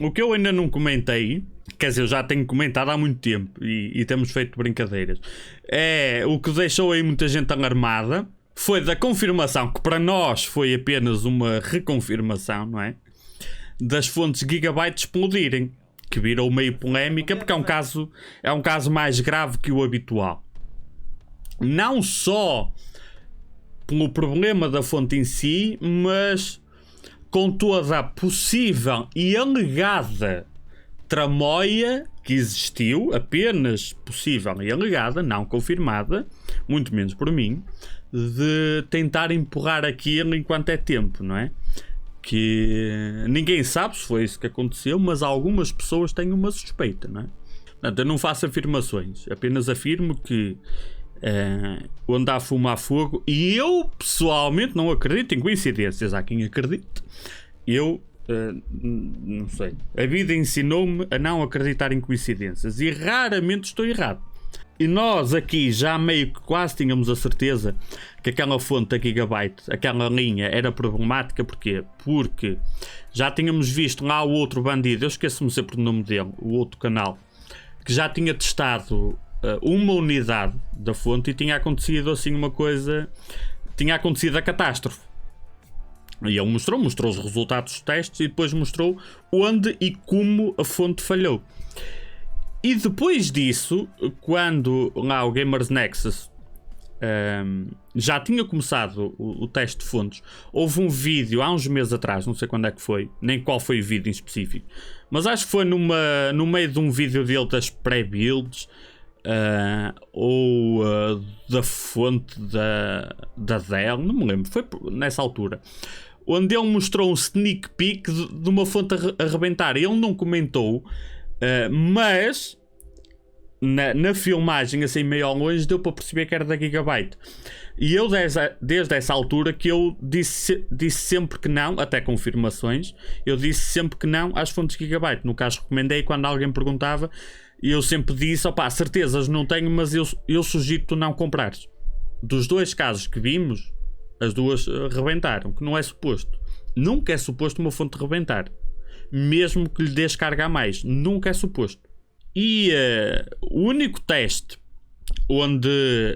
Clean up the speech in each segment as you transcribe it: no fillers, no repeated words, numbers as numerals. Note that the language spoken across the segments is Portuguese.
O que eu ainda não comentei, quer dizer, eu já tenho comentado há muito tempo e temos feito brincadeiras, é o que deixou aí muita gente alarmada, foi da confirmação, que para nós foi apenas uma reconfirmação, não é? Das fontes Gigabyte explodirem, que virou meio polémica, porque é um caso mais grave que o habitual. Não só pelo problema da fonte em si, mas com toda a possível e alegada tramóia que existiu, apenas possível e alegada, não confirmada, muito menos por mim, de tentar empurrar aquilo enquanto é tempo, não é? Que ninguém sabe se foi isso que aconteceu, mas algumas pessoas têm uma suspeita, não é? Portanto, eu não faço afirmações, apenas afirmo que onde há fumo há fogo, e eu pessoalmente não acredito em coincidências. Há quem acredite, eu não sei, a vida ensinou-me a não acreditar em coincidências e raramente estou errado. E nós aqui já meio que quase tínhamos a certeza que aquela fonte da Gigabyte, aquela linha, era problemática. Porquê? Porque já tínhamos visto lá o outro bandido, eu esqueço-me sempre do nome dele, o outro canal, que já tinha testado uma unidade da fonte e tinha acontecido assim uma coisa, tinha acontecido a catástrofe. E ele mostrou os resultados dos testes e depois mostrou onde e como a fonte falhou. E depois disso, quando lá o Gamers Nexus já tinha começado o teste de fontes, houve um vídeo há uns meses atrás, não sei quando é que foi, nem qual foi o vídeo em específico, mas acho que foi no meio de um vídeo dele das pré-builds, ou da fonte da Dell, não me lembro, foi nessa altura, onde ele mostrou um sneak peek de uma fonte a arrebentar. Ele não comentou, mas na filmagem assim meio ao longe deu para perceber que era da Gigabyte. E eu desde essa altura que eu disse sempre que não, até confirmações, eu disse sempre que não às fontes Gigabyte. No caso recomendei quando alguém perguntava, e eu sempre disse, opá, certezas não tenho, mas eu sugiro tu não comprares. Dos dois casos que vimos, as duas rebentaram, que não é suposto. Nunca é suposto uma fonte rebentar, mesmo que lhe dês carga a mais, nunca é suposto. E o único teste onde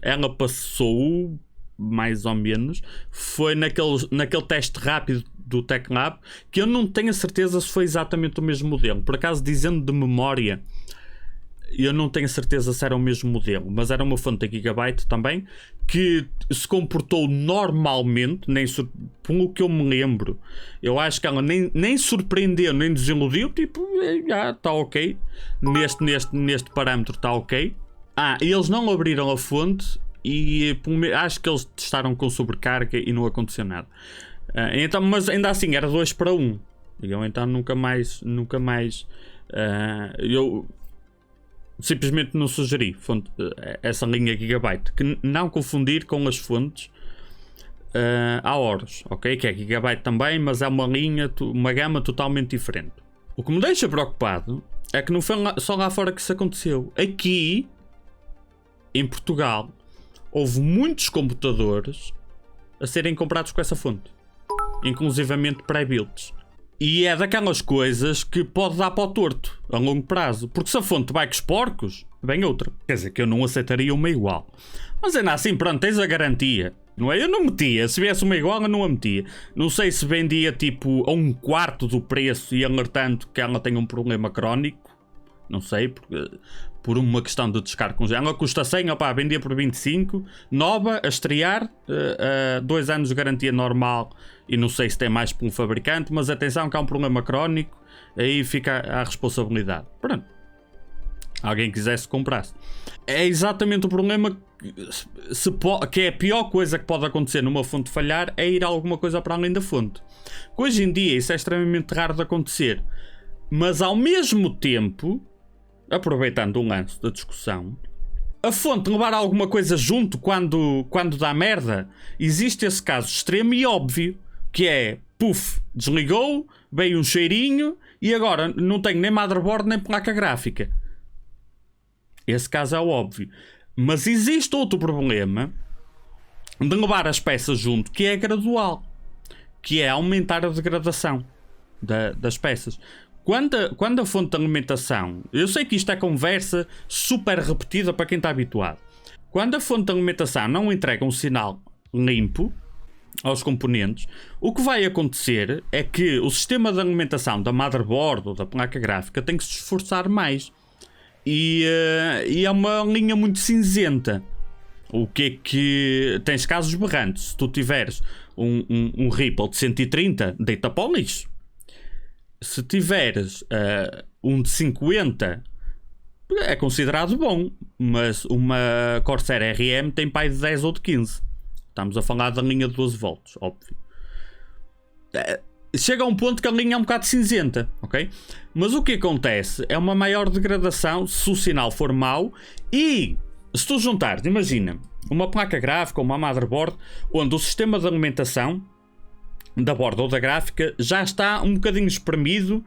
ela passou, mais ou menos, foi naquele teste rápido do TechLab, que eu não tenho a certeza se foi exatamente o mesmo modelo. Por acaso, dizendo de memória, eu não tenho certeza se era o mesmo modelo, mas era uma fonte da Gigabyte também, que se comportou normalmente, pelo que eu me lembro. Eu acho que ela nem surpreendeu, nem desiludiu, tipo, já está ok, neste parâmetro está ok. Eles não abriram a fonte e acho que eles testaram com sobrecarga e não aconteceu nada. Então, mas ainda assim era 2-1. Eu então nunca mais eu simplesmente não sugeri essa linha Gigabyte, que não confundir com as fontes a Horus, ok? Que é Gigabyte também, mas é uma linha, uma gama totalmente diferente. O que me deixa preocupado é que não foi só lá fora que isso aconteceu. Aqui em Portugal houve muitos computadores a serem comprados com essa fonte, inclusivamente pré-builds. E é daquelas coisas que pode dar para o torto a longo prazo. Porque se a fonte vai com os porcos, vem outra. Quer dizer que eu não aceitaria uma igual. Mas ainda assim, pronto, tens a garantia. Não é? Eu não metia. Se viesse uma igual, eu não a metia. Não sei se vendia tipo a 1/4 do preço e alertando que ela tem um problema crónico. Não sei, por uma questão de descarga com ela custa 100, opá, vendia por 25, nova, a estrear, 2 anos de garantia normal, e não sei se tem mais por um fabricante, mas atenção que há um problema crónico, aí fica a responsabilidade. Pronto, alguém quisesse comprasse. É exatamente o problema que é a pior coisa que pode acontecer numa fonte falhar, é ir a alguma coisa para além da fonte. Hoje em dia isso é extremamente raro de acontecer, mas ao mesmo tempo, aproveitando o lance da discussão, a fonte levar alguma coisa junto quando dá merda, existe esse caso extremo e óbvio, que é, puf, desligou, veio um cheirinho e agora não tenho nem motherboard nem placa gráfica. Esse caso é óbvio. Mas existe outro problema de levar as peças junto, que é gradual, que é aumentar a degradação das peças. Quando a fonte de alimentação... Eu sei que isto é conversa super repetida para quem está habituado. Quando a fonte de alimentação não entrega um sinal limpo aos componentes, o que vai acontecer é que o sistema de alimentação da motherboard ou da placa gráfica tem que se esforçar mais. E é uma linha muito cinzenta. O que é que... Tens casos berrantes. Se tu tiveres um Ripple de 130, deita para o lixo. Se tiveres um de 50, é considerado bom. Mas uma Corsair RM tem pai de 10 ou de 15. Estamos a falar da linha de 12 volts, óbvio. Chega a um ponto que a linha é um bocado cinzenta, ok? Mas o que acontece é uma maior degradação se o sinal for mau. E se tu juntares, imagina, uma placa gráfica ou uma motherboard onde o sistema de alimentação da borda ou da gráfica já está um bocadinho espremido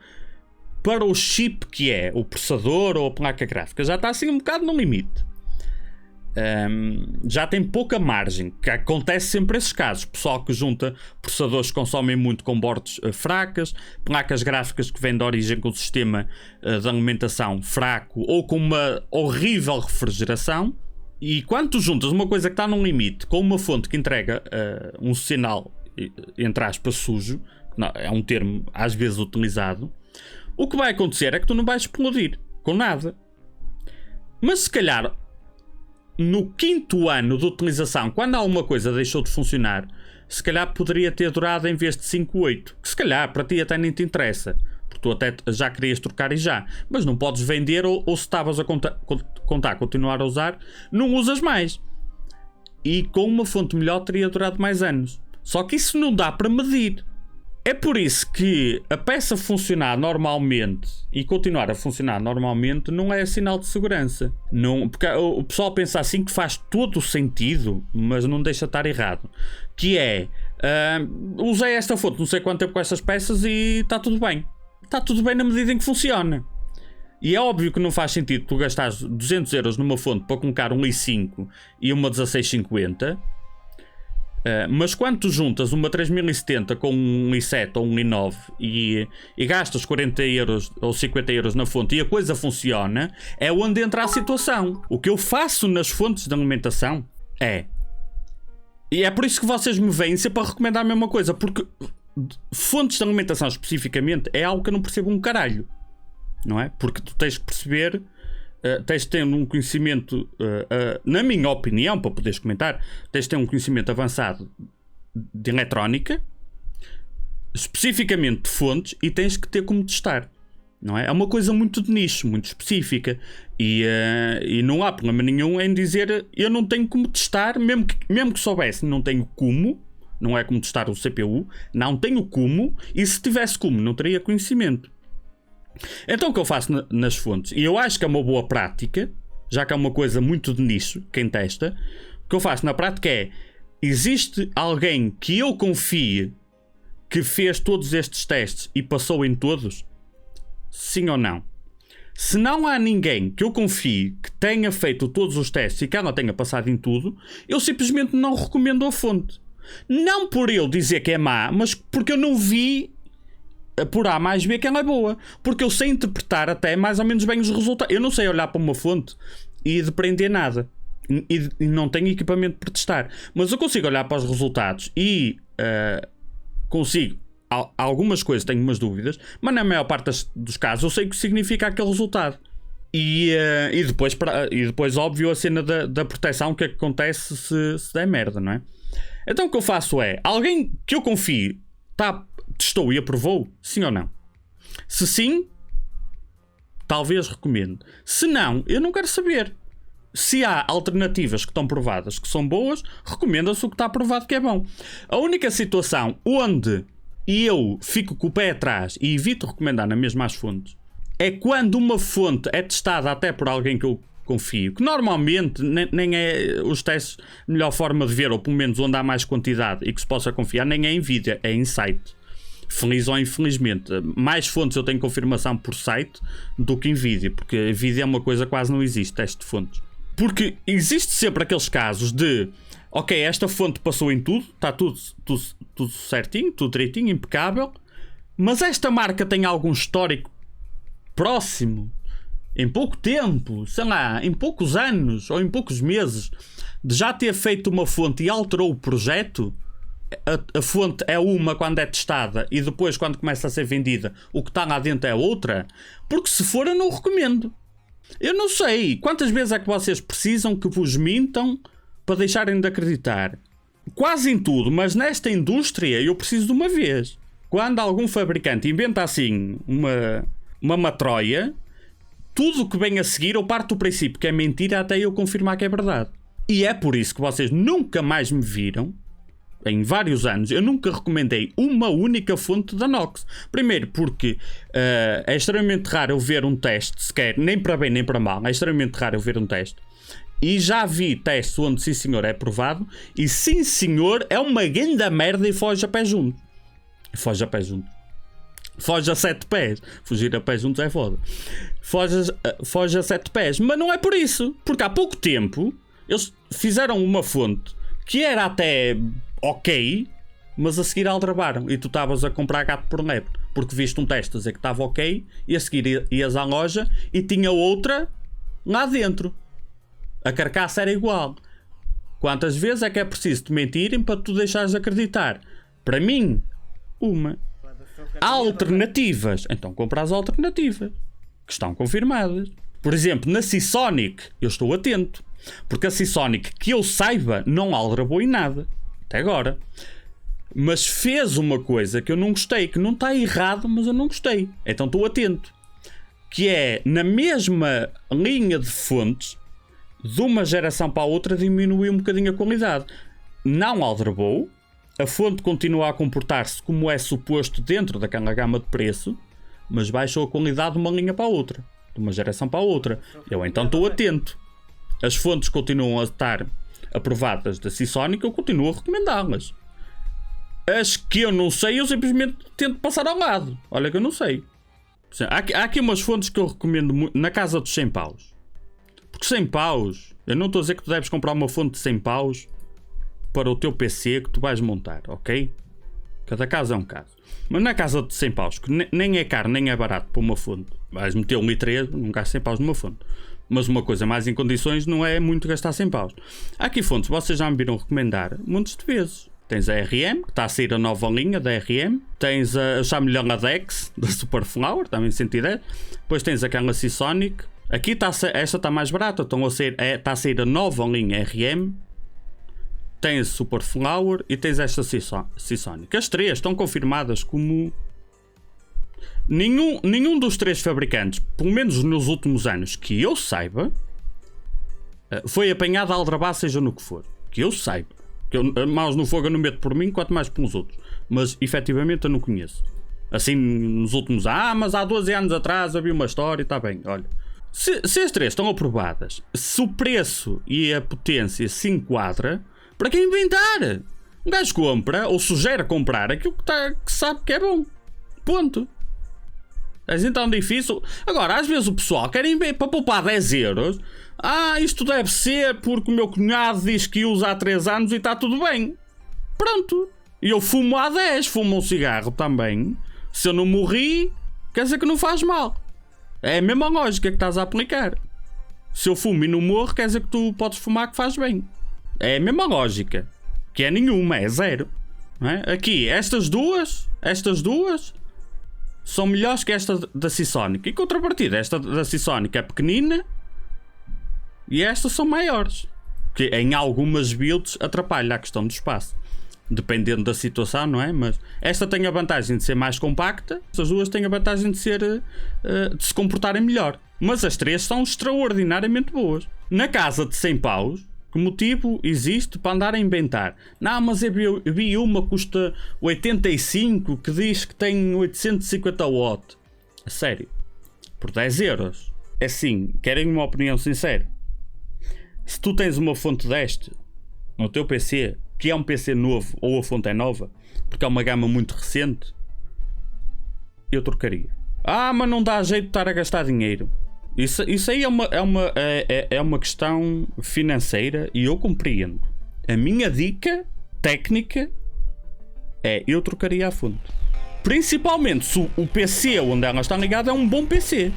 para o chip que é o processador ou a placa gráfica, já está assim um bocado no limite. Já tem pouca margem, que acontece sempre esses casos. Pessoal que junta processadores que consomem muito com bordes fracas, placas gráficas que vêm de origem com um sistema de alimentação fraco ou com uma horrível refrigeração. E quando tu juntas uma coisa que está num limite com uma fonte que entrega um sinal, entre aspas, sujo, é um termo às vezes utilizado, o que vai acontecer é que tu não vais explodir com nada. Mas se calhar no 5º ano de utilização, quando alguma coisa deixou de funcionar, se calhar poderia ter durado em vez de 5, 8. Que se calhar para ti até nem te interessa, porque tu até já querias trocar e já. Mas não podes vender ou se estavas a continuar a usar, não usas mais. E com uma fonte melhor teria durado mais anos. Só que isso não dá para medir. É por isso que a peça funcionar normalmente e continuar a funcionar normalmente não é sinal de segurança. Não, porque o pessoal pensa assim que faz todo o sentido, mas não deixa estar errado. Que é, usei esta fonte não sei quanto tempo com estas peças e está tudo bem. Está tudo bem na medida em que funciona. E é óbvio que não faz sentido tu gastares 200 euros numa fonte para colocar um i5 e uma 1650. Mas quando tu juntas uma 3070 com um i7 ou um i9 e gastas 40 euros ou 50 euros na fonte e a coisa funciona, é onde entra a situação. O que eu faço nas fontes de alimentação e é por isso que vocês me vêm sempre a recomendar a mesma coisa, porque fontes de alimentação especificamente é algo que eu não percebo um caralho, não é? Porque tu tens que perceber, tens de ter um conhecimento, na minha opinião, para poderes comentar, tens de ter um conhecimento avançado de eletrónica, especificamente de fontes, e tens que ter como testar, não é? É uma coisa muito de nicho, muito específica, e não há problema nenhum em dizer eu não tenho como testar, mesmo que soubesse, não tenho como. Não é como testar o CPU, não tenho como, e se tivesse como, não teria conhecimento. Então o que eu faço nas fontes, e eu acho que é uma boa prática, já que é uma coisa muito de nicho, quem testa, o que eu faço na prática é, existe alguém que eu confie que fez todos estes testes e passou em todos? Sim ou não? Se não há ninguém que eu confie que tenha feito todos os testes e que ela tenha passado em tudo, eu simplesmente não recomendo a fonte. Não por eu dizer que é má, mas porque eu não vi por A mais B que ela é boa. Porque eu sei interpretar até mais ou menos bem os resultados. Eu não sei olhar para uma fonte e depreender nada. E não tenho equipamento para testar. Mas eu consigo olhar para os resultados e consigo. Algumas coisas tenho umas dúvidas, mas na maior parte dos casos eu sei o que significa aquele resultado. E depois óbvio, a cena da proteção, o que é que acontece se der merda, não é? Então o que eu faço é, alguém que eu confio testou e aprovou, sim ou não? Se sim, talvez recomendo. Se não, eu não quero saber. Se há alternativas que estão provadas que são boas, recomenda-se o que está provado que é bom. A única situação onde eu fico com o pé atrás e evito recomendar na mesma as fontes é quando uma fonte é testada até por alguém que eu confio, que normalmente nem é os testes a melhor forma de ver, ou pelo menos onde há mais quantidade e que se possa confiar, nem é em Nvidia, é em site. Feliz ou infelizmente, mais fontes eu tenho confirmação por site do que Nvidia, porque Nvidia é uma coisa que quase não existe, teste de fontes. Porque existe sempre aqueles casos de ok, esta fonte passou em tudo, está tudo certinho, tudo direitinho, impecável, mas esta marca tem algum histórico próximo, em pouco tempo, sei lá, em poucos anos ou em poucos meses, de já ter feito uma fonte e alterou o projeto, a fonte é uma quando é testada e depois quando começa a ser vendida o que está lá dentro é outra, porque se for eu não recomendo. Eu não sei quantas vezes é que vocês precisam que vos mintam para deixarem de acreditar. Quase em tudo, mas nesta indústria eu preciso de uma vez. Quando algum fabricante inventa assim uma matroia, tudo o que vem a seguir eu parto do princípio que é mentira até eu confirmar que é verdade. E é por isso que vocês nunca mais me viram. Em vários anos, eu nunca recomendei uma única fonte da Nox. Primeiro porque é extremamente raro eu ver um teste, sequer, nem para bem nem para mal, é extremamente raro eu ver um teste. E já vi testes onde sim senhor é aprovado, e sim senhor é uma grande merda e foge a pé junto. Foge a pé junto. Foge a 7 pés. Fugir a pé juntos é foda. Foge a 7 pés. Mas não é por isso. Porque há pouco tempo eles fizeram uma fonte que era até ok, mas a seguir aldrabaram e tu estavas a comprar gato por lebre porque viste um teste a dizer que estava ok e a seguir ias à loja e tinha outra lá dentro. A carcaça era igual. Quantas vezes é que é preciso te mentirem para tu deixares de acreditar? Para mim, uma. Há alternativas, então compra as alternativas que estão confirmadas. Por exemplo, na Seasonic eu estou atento, porque a Seasonic, que eu saiba, não aldrabou em nada até agora, mas fez uma coisa que eu não gostei, que não está errado, mas eu não gostei, então estou atento, que é na mesma linha de fontes, de uma geração para a outra diminuiu um bocadinho a qualidade. Não aldrabou, a fonte continua a comportar-se como é suposto dentro daquela gama de preço, mas baixou a qualidade de uma linha para a outra, de uma geração para a outra. Eu então estou atento. As fontes continuam a estar aprovadas da Seasonic, eu continuo a recomendá-las. As que eu não sei, eu simplesmente tento passar ao lado. Olha que eu não sei. Há aqui umas fontes que eu recomendo muito, na casa dos 100 paus. Porque 100 paus, eu não estou a dizer que tu deves comprar uma fonte de 100 paus para o teu PC que tu vais montar, ok? Cada caso é um caso. Mas na casa de 100 paus, que nem é caro nem é barato para uma fonte, vais meter um i3, não gastas 100 paus numa fonte. Mas uma coisa mais em condições não é muito gastar 100 paus. Há aqui fontes, vocês já me viram recomendar montes de vezes. Tens a RM, que está a sair a nova linha da RM. Tens a Chameleon Adex, da Superflower, também 110. Depois tens aquela Seasonic. Aqui esta está mais barata, está a sair a nova linha RM. Tens a Superflower e tens esta Seasonic. As três estão confirmadas como... Nenhum dos três fabricantes, pelo menos nos últimos anos, que eu saiba, foi apanhado a aldrabar, seja no que for. Que eu saiba. Que eu, maus no fogo eu não meto por mim, quanto mais pelos outros. Mas, efetivamente, eu não conheço. Assim, nos últimos... mas há 12 anos atrás havia uma história e está bem, olha. Se as três estão aprovadas, se o preço e a potência se enquadra, para quem inventar? Um gajo compra, ou sugere comprar, aquilo que sabe que é bom. Ponto. É assim tão difícil. Agora, às vezes o pessoal querem ver para poupar 10 euros. Isto deve ser porque o meu cunhado diz que usa há 3 anos e está tudo bem. Pronto. E eu fumo há 10, fumo um cigarro também. Se eu não morri, quer dizer que não faz mal. É a mesma lógica que estás a aplicar. Se eu fumo e não morro, quer dizer que tu podes fumar que faz bem. É a mesma lógica. Que é nenhuma, é zero. Não é? Aqui, estas duas são melhores que esta da Seasonic. E contrapartida, esta da Seasonic é pequenina e estas são maiores. Que em algumas builds atrapalha a questão do espaço. Dependendo da situação, não é? Mas esta tem a vantagem de ser mais compacta, estas duas têm a vantagem de se comportarem melhor. Mas as três são extraordinariamente boas. Na casa de 100 paus, que motivo existe para andar a inventar? Não, mas eu vi uma que custa 85, que diz que tem 850 watts. A sério? Por 10 euros? É assim, querem uma opinião sincera? Se tu tens uma fonte deste no teu PC, que é um PC novo, ou a fonte é nova, porque é uma gama muito recente, eu trocaria. Mas não dá jeito de estar a gastar dinheiro. Isso aí é uma questão financeira e eu compreendo. A minha dica técnica é: eu trocaria a fonte. Principalmente se o PC onde ela está ligada é um bom PC.